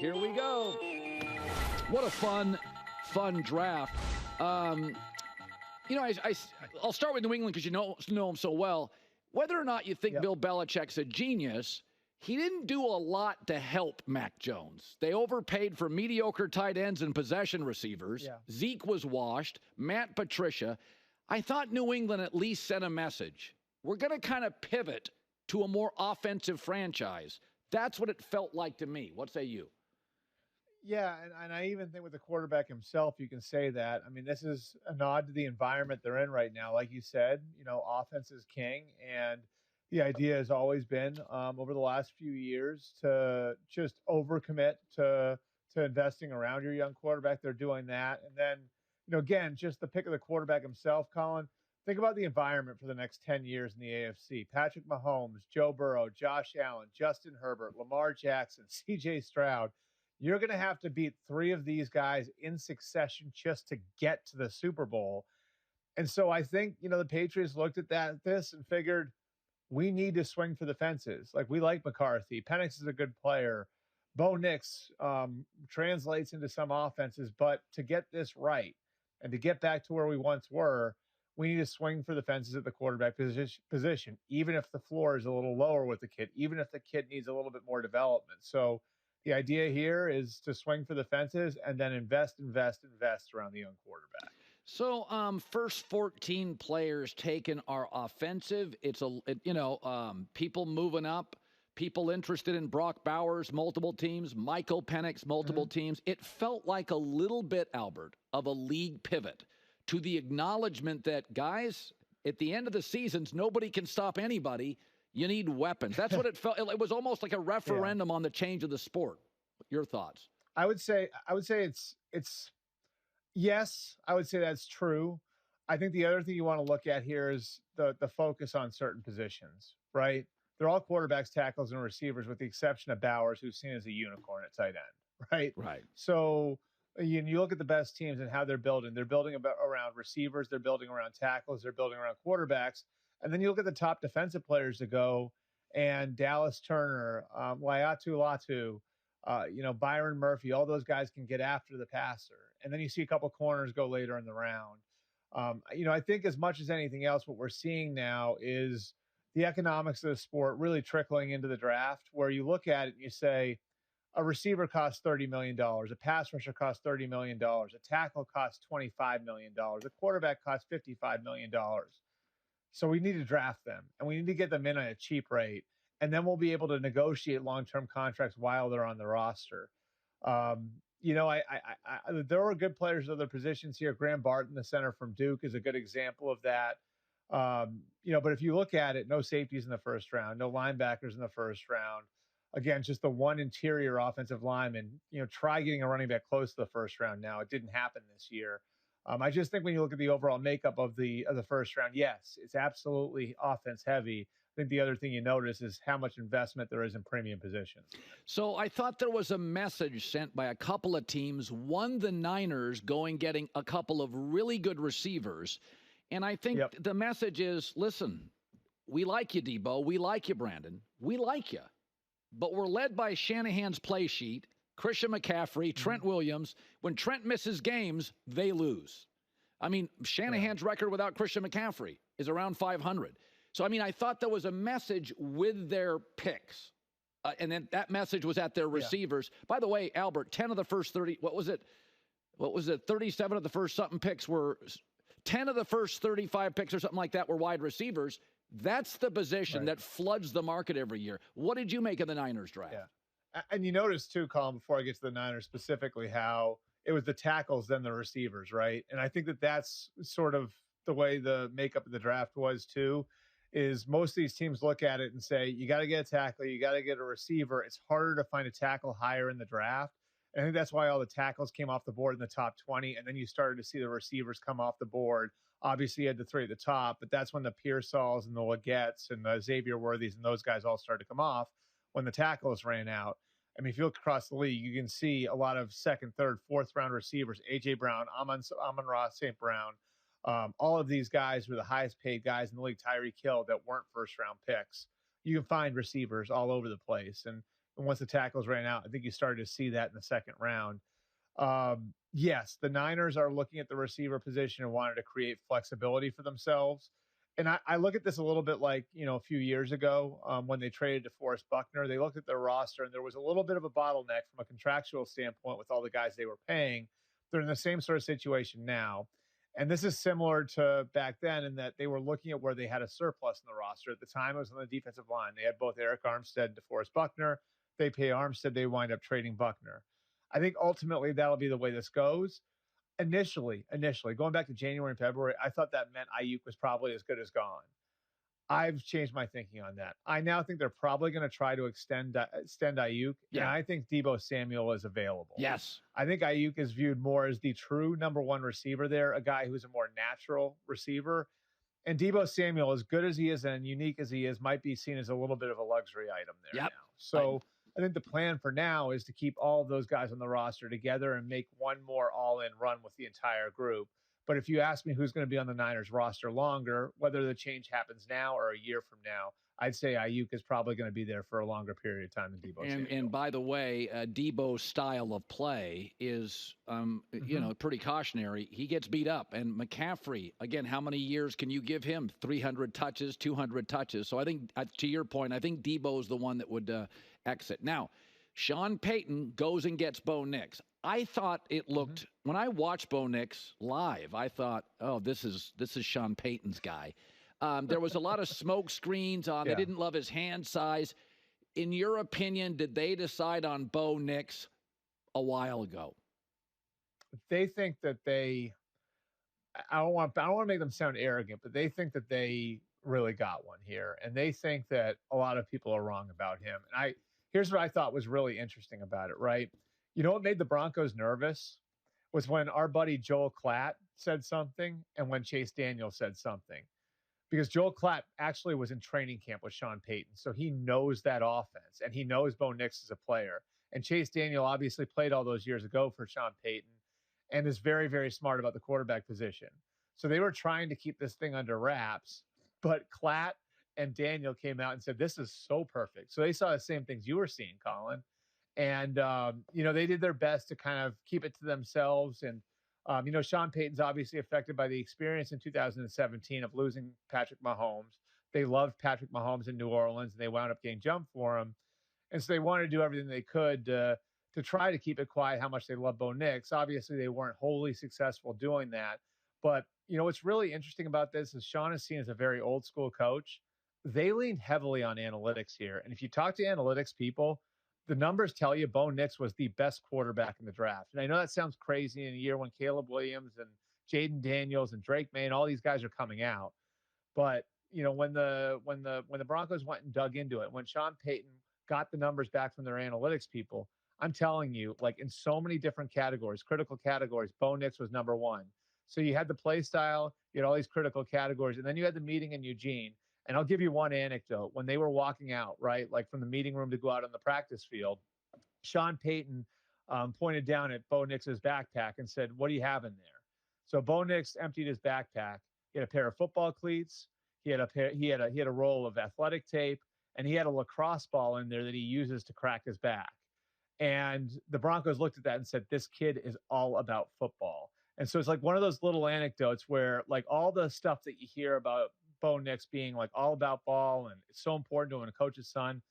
Here we go. What a fun draft. I'll start with New England because you know them so well. Whether or not you think Bill Belichick's a genius, he didn't do a lot to help Mac Jones. They overpaid for mediocre tight ends and possession receivers. Yeah. Zeke was washed. Matt Patricia. I thought New England at least sent a message. We're going to kind of pivot to a more offensive franchise. That's what it felt like to me. What say you? Yeah, and I even think with the quarterback himself, you can say that. I mean, this is a nod to the environment they're in right now. Like you said, offense is king, and the idea has always been over the last few years to just overcommit to investing around your young quarterback. They're doing that, and then again, just the pick of the quarterback himself, Colin. Think about the environment for the next 10 years in the AFC. Patrick Mahomes, Joe Burrow, Josh Allen, Justin Herbert, Lamar Jackson, C.J. Stroud. You're going to have to beat 3 of these guys in succession just to get to the Super Bowl. And so I think, the Patriots looked at this and figured we need to swing for the fences. Like, we like McCarthy. Penix is a good player. Bo Nix translates into some offenses. But to get this right and to get back to where we once were, we need to swing for the fences at the quarterback position, even if the floor is a little lower with the kid, even if the kid needs a little bit more development. So the idea here is to swing for the fences and then invest around the young quarterback. So, first 14 players taken are offensive. It's people moving up, people interested in Brock Bowers, multiple teams, Michael Penix, multiple teams. It felt like a little bit, Albert, of a league pivot to the acknowledgement that, guys, at the end of the seasons, nobody can stop anybody. You need weapons. That's what it felt. It was almost like a referendum on the change of the sport. Your thoughts? I would say it's yes, I would say that's true. I think the other thing you want to look at here is the focus on certain positions, right? They're all quarterbacks, tackles, and receivers with the exception of Bowers, who's seen as a unicorn at tight end, right? Right. So you look at the best teams and how they're building. They're building around receivers. They're building around tackles. They're building around quarterbacks. And then you look at the top defensive players to go, and Dallas Turner, Laiatu Latu, Byron Murphy, all those guys can get after the passer. And then you see a couple corners go later in the round. I think as much as anything else, what we're seeing now is the economics of the sport really trickling into the draft, where you look at it and you say, a receiver costs $30 million, a pass rusher costs $30 million, a tackle costs $25 million, a quarterback costs $55 million. So we need to draft them, and we need to get them in at a cheap rate, and then we'll be able to negotiate long-term contracts while they're on the roster. There are good players at other positions here. Graham Barton, the center from Duke, is a good example of that. But if you look at it, no safeties in the first round, no linebackers in the first round. Again, just the one interior offensive lineman. Try getting a running back close to the first round now. It didn't happen this year. I just think when you look at the overall makeup of the first round, yes, it's absolutely offense heavy. I think the other thing you notice is how much investment there is in premium positions. So I thought there was a message sent by a couple of teams. One, the Niners getting a couple of really good receivers. And I think the message is, listen, we like you, Debo. We like you, Brandon. We like you. But we're led by Shanahan's play sheet, Christian McCaffrey, Trent Williams. When Trent misses games, they lose. I mean, Shanahan's record without Christian McCaffrey is around 500. So, I thought there was a message with their picks. And then that message was at their receivers. By the way, Albert, 10 of the first 30, what was it? 37 of the first something picks were, 10 of the first 35 picks or something like that were wide receivers. That's the position that floods the market every year. What did you make of the Niners draft? Yeah. And you notice too, Colin, before I get to the Niners specifically, how it was the tackles, then the receivers, right? And I think that's sort of the way the makeup of the draft was too, is most of these teams look at it and say, you got to get a tackle, you got to get a receiver. It's harder to find a tackle higher in the draft. And I think that's why all the tackles came off the board in the top 20. And then you started to see the receivers come off the board. Obviously, you had the 3 at the top, but that's when the Pearsalls and the Legettes and the Xavier Worthies and those guys all started to come off when the tackles ran out. I mean, if you look across the league, you can see a lot of second, third, fourth round receivers, A.J. Brown, Amon-Ra St. Brown. All of these guys were the highest paid guys in the league, Tyreek Hill, that weren't first round picks. You can find receivers all over the place. And And once the tackles ran out, I think you started to see that in the second round. Yes, the Niners are looking at the receiver position and wanted to create flexibility for themselves. And I look at this a little bit like, a few years ago when they traded DeForest Buckner. They looked at their roster and there was a little bit of a bottleneck from a contractual standpoint with all the guys they were paying. They're in the same sort of situation now. And this is similar to back then in that they were looking at where they had a surplus in the roster. At the time, it was on the defensive line. They had both Eric Armstead and DeForest Buckner. They pay Armstead. They wind up trading Buckner. I think ultimately that'll be the way this goes. Initially, going back to January and February, I thought that meant Ayuk was probably as good as gone. I've changed my thinking on that. I now think they're probably going to try to extend Ayuk, and I think Deebo Samuel is available. Yes. I think Ayuk is viewed more as the true number one receiver there, a guy who's a more natural receiver. And Deebo Samuel, as good as he is and unique as he is, might be seen as a little bit of a luxury item there now. So I think the plan for now is to keep all of those guys on the roster together and make one more all-in run with the entire group. But if you ask me who's going to be on the Niners roster longer, whether the change happens now or a year from now, I'd say Ayuk is probably going to be there for a longer period of time than Deebo Samuel. And by the way, Deebo's style of play is, pretty cautionary. He gets beat up. And McCaffrey, again, how many years can you give him? 300 touches, 200 touches. So I think, to your point, I think Deebo's the one that would exit. Now, Sean Payton goes and gets Bo Nix. I thought it looked, when I watched Bo Nix live, I thought, oh, this is Sean Payton's guy. There was a lot of smoke screens on. They didn't love his hand size. In your opinion, did they decide on Bo Nix a while ago? They think that I don't want to make them sound arrogant, but they think that they really got one here. And they think that a lot of people are wrong about him. And here's what I thought was really interesting about it, right? You know what made the Broncos nervous was when our buddy Joel Klatt said something and when Chase Daniel said something. Because Joel Klatt actually was in training camp with Sean Payton, so he knows that offense, and he knows Bo Nix is a player. And Chase Daniel obviously played all those years ago for Sean Payton and is very, very smart about the quarterback position. So they were trying to keep this thing under wraps, but Klatt and Daniel came out and said, this is so perfect. So they saw the same things you were seeing, Colin. And, they did their best to kind of keep it to themselves. And, Sean Payton's obviously affected by the experience in 2017 of losing Patrick Mahomes. They loved Patrick Mahomes in New Orleans, and they wound up getting jumped for him. And so they wanted to do everything they could to try to keep it quiet how much they love Bo Nix. Obviously, they weren't wholly successful doing that. But, what's really interesting about this is Sean is seen as a very old school coach. They leaned heavily on analytics here. And if you talk to analytics people, the numbers tell you Bo Nix was the best quarterback in the draft. And I know that sounds crazy in a year when Caleb Williams and Jaden Daniels and Drake Maye and all these guys are coming out. But, when the Broncos went and dug into it, when Sean Payton got the numbers back from their analytics people, I'm telling you, like in so many different categories, critical categories, Bo Nix was number one. So you had the play style, you had all these critical categories, and then you had the meeting in Eugene. And I'll give you one anecdote. When they were walking out, right, like from the meeting room to go out on the practice field, Sean Payton pointed down at Bo Nix's backpack and said, what do you have in there? So Bo Nix emptied his backpack. He had a pair of football cleats. He had a roll of athletic tape, and he had a lacrosse ball in there that he uses to crack his back. And the Broncos looked at that and said, this kid is all about football. And so it's like one of those little anecdotes where like all the stuff that you hear about Bo Nix being like all about ball and it's so important to him and a coach's son,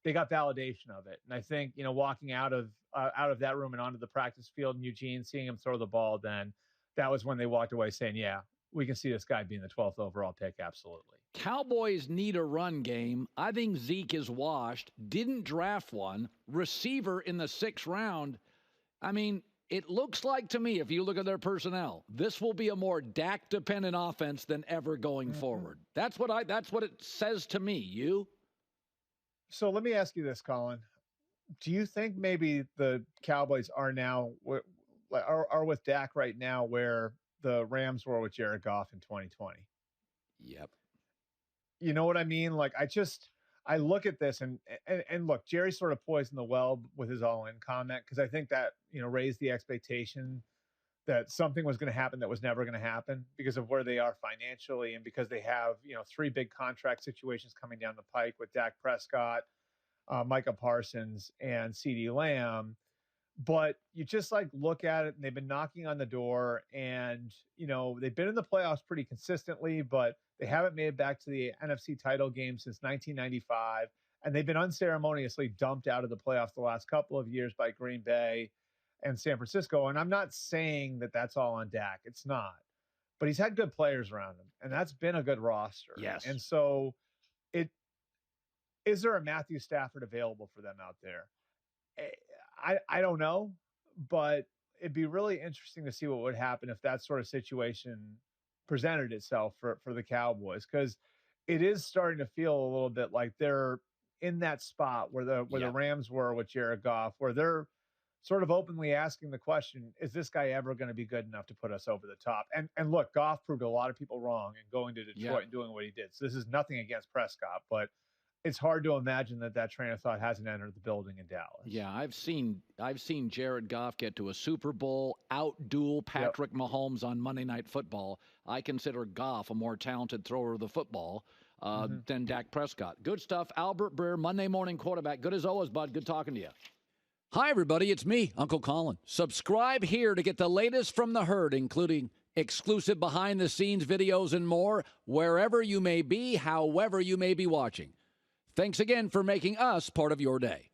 they got validation of it. And I think, walking out of that room and onto the practice field in Eugene, seeing him throw the ball, then that was when they walked away saying, yeah, we can see this guy being the 12th overall pick. Absolutely. Cowboys need a run game. I think Zeke is washed. Didn't draft one. Receiver in the 6th round. I mean, it looks like to me, if you look at their personnel, this will be a more Dak-dependent offense than ever going forward. That's what it says to me. You? So let me ask you this, Colin. Do you think maybe the Cowboys are now are with Dak right now where the Rams were with Jared Goff in 2020? Yep. You know what I mean? Like I look at this and look, Jerry sort of poisoned the well with his all-in comment because I think that, raised the expectation that something was going to happen that was never going to happen because of where they are financially and because they have, 3 big contract situations coming down the pike with Dak Prescott. Micah Parsons and CeeDee Lamb. But you just like look at it, and they've been knocking on the door, and they've been in the playoffs pretty consistently, but they haven't made it back to the NFC title game since 1995, and they've been unceremoniously dumped out of the playoffs the last couple of years by Green Bay and San Francisco. And I'm not saying that that's all on Dak. It's not, but he's had good players around him, and that's been a good roster. Yes. And so, is there a Matthew Stafford available for them out there? I don't know, but it'd be really interesting to see what would happen if that sort of situation presented itself for the Cowboys, because it is starting to feel a little bit like they're in that spot where the Rams were with Jared Goff, where they're sort of openly asking the question, is this guy ever going to be good enough to put us over the top? And look, Goff proved a lot of people wrong in going to Detroit and doing what he did. So this is nothing against Prescott, but it's hard to imagine that train of thought hasn't entered the building in Dallas. Yeah, I've seen Jared Goff get to a Super Bowl, out-duel Patrick Mahomes on Monday Night Football. I consider Goff a more talented thrower of the football than Dak Prescott. Good stuff. Albert Breer, Monday Morning Quarterback. Good as always, bud. Good talking to you. Hi, everybody. It's me, Uncle Colin. Subscribe here to get the latest from the herd, including exclusive behind-the-scenes videos and more, wherever you may be, however you may be watching. Thanks again for making us part of your day.